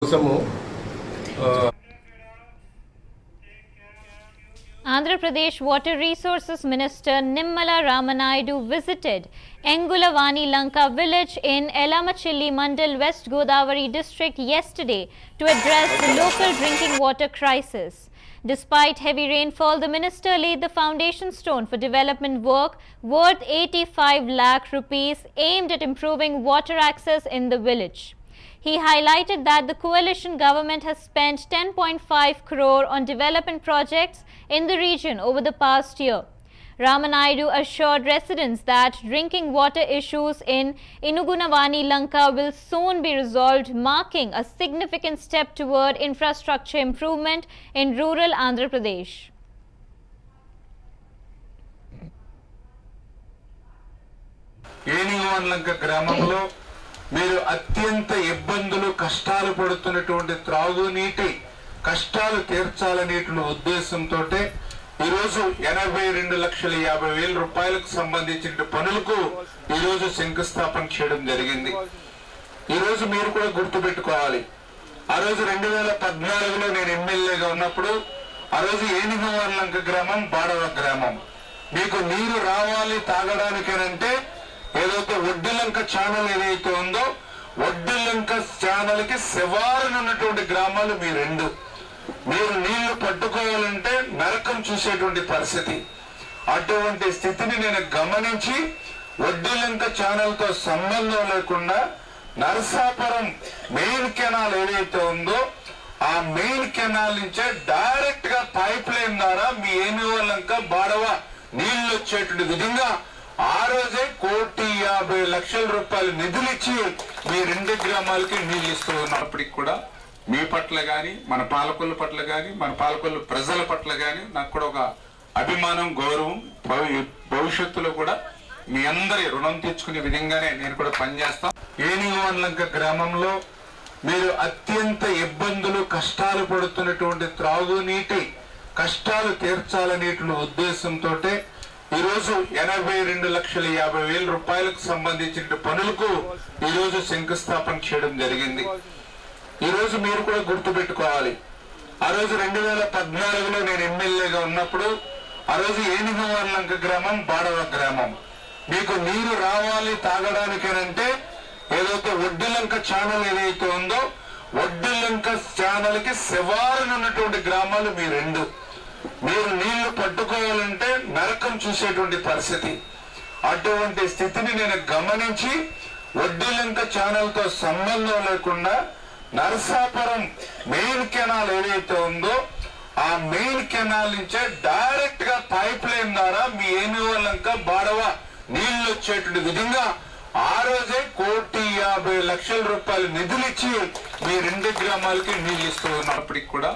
Andhra Pradesh Water Resources Minister Nimmala Ramanaidu visited Engulavani Lanka village in Elamachilli Mandal, West Godavari district yesterday to address the local drinking water crisis. Despite heavy rainfall, the minister laid the foundation stone for development work worth 85 lakh rupees aimed at improving water access in the village. He highlighted that the coalition government has spent 10.5 crore on development projects in the region over the past year. Ramanaidu assured residents that drinking water issues in Inugunavani Lanka will soon be resolved, marking a significant step toward infrastructure improvement in rural Andhra Pradesh. Inugunavani Lanka గ్రామంలో మీరు అత్యంత ఇబ్బందులు కష్టాలు పడుతున్నటువంటి త్రాగునీటి కష్టాలు తీర్చాలనేటువంటి ఉద్దేశంతో ఈ రోజు 82,50,000 రూపాయలకు సంబంధించిన పనులకు ఈ రోజు శంకుస్థాపన చేయడం జరిగింది. ఈ రోజు మీరు కూడా గుర్తుపెట్టుకోవాలి, ఆ రోజు 2014లో నేను ఎమ్మెల్యేగా ఉన్నప్పుడు ఆ రోజు ఏనుగువాని లంక గ్రామం బాడవ గ్రామం మీకు నీరు రావాలి తాగడానికేనంటే ఏదైతే ఒడ్డిలంక ఛానల్ ఏదైతే ఉందో ఒడ్డిలంక ఛానల్ కి శివారున ఉన్నటువంటి గ్రామాలు మీ రెండు. మీరు నీళ్లు పట్టుకోవాలంటే నరకం చూసేటువంటి పరిస్థితి. అటువంటి స్థితిని నేను గమనించి ఒడ్డిలంక ఛానల్ తో సంబంధం లేకుండా నరసాపురం మెయిన్ కెనాల్ ఏదైతే ఉందో ఆ మెయిన్ కెనాల్ నుంచే డైరెక్ట్ గా పైప్ లైన్ ద్వారా మీ ఏనుగులంక బాడవ నీళ్లు వచ్చేటువంటి విధంగా ఆ రోజే 1,50,00,000 రూపాయలు నిధులిచ్చి మీ రెండు గ్రామాలకి నీళ్లు ఇస్తూ ఉన్నప్పటికి కూడా మీ పట్ల గాని మన పాలకొల్లు పట్ల గాని మన పాలకొల్లు ప్రజల పట్ల గాని నాకు కూడా ఒక అభిమానం గౌరవం భవిష్యత్తులో కూడా మీ అందరి రుణం తీర్చుకునే విధంగానే నేను కూడా పనిచేస్తాను. ఏనుగువాని లంక గ్రామంలో మీరు అత్యంత ఇబ్బందులు కష్టాలు పడుతున్నటువంటి త్రాగునీటి కష్టాలు తీర్చాలనేటువంటి ఉద్దేశంతో ఈ రోజు 82,50,000 రూపాయలకు సంబంధించిన పనులకు ఈ రోజు శంకుస్థాపన చేయడం జరిగింది. ఈ రోజు మీరు కూడా గుర్తుపెట్టుకోవాలి, ఆ రోజు 2014లో నేను ఎమ్మెల్యేగా ఉన్నప్పుడు ఆ రోజు ఏనుగువాని లంక గ్రామం బాడవ గ్రామం మీకు నీరు రావాలి తాగడానికేనంటే ఏదైతే ఒడ్డిలంక ఛానల్ ఏదైతే ఉందో ఒడ్డిలంక ఛానల్ కి శివారున ఉన్నటువంటి గ్రామాలు మీ రెండు. మీరు నీళ్లు పట్టుకోవాలంటే నరకం చూసేటువంటి పరిస్థితి. అటువంటి స్థితిని నేను గమనించి ఒడ్డిలంక ఛానల్ తో సంబంధం లేకుండా నరసాపురం మెయిన్ కెనాల్ ఏదైతే ఉందో ఆ మెయిన్ కెనాల్ నుంచే డైరెక్ట్ గా పైప్ లైన్ ద్వారా మీ ఏనుగులంక బాడవ నీళ్లు వచ్చేటువంటి విధంగా ఆ రోజే 1,50,00,000 రూపాయలు నిధులిచ్చి మీ రెండు గ్రామాలకి నీళ్లు ఇస్తూ ఉన్నప్పటికి కూడా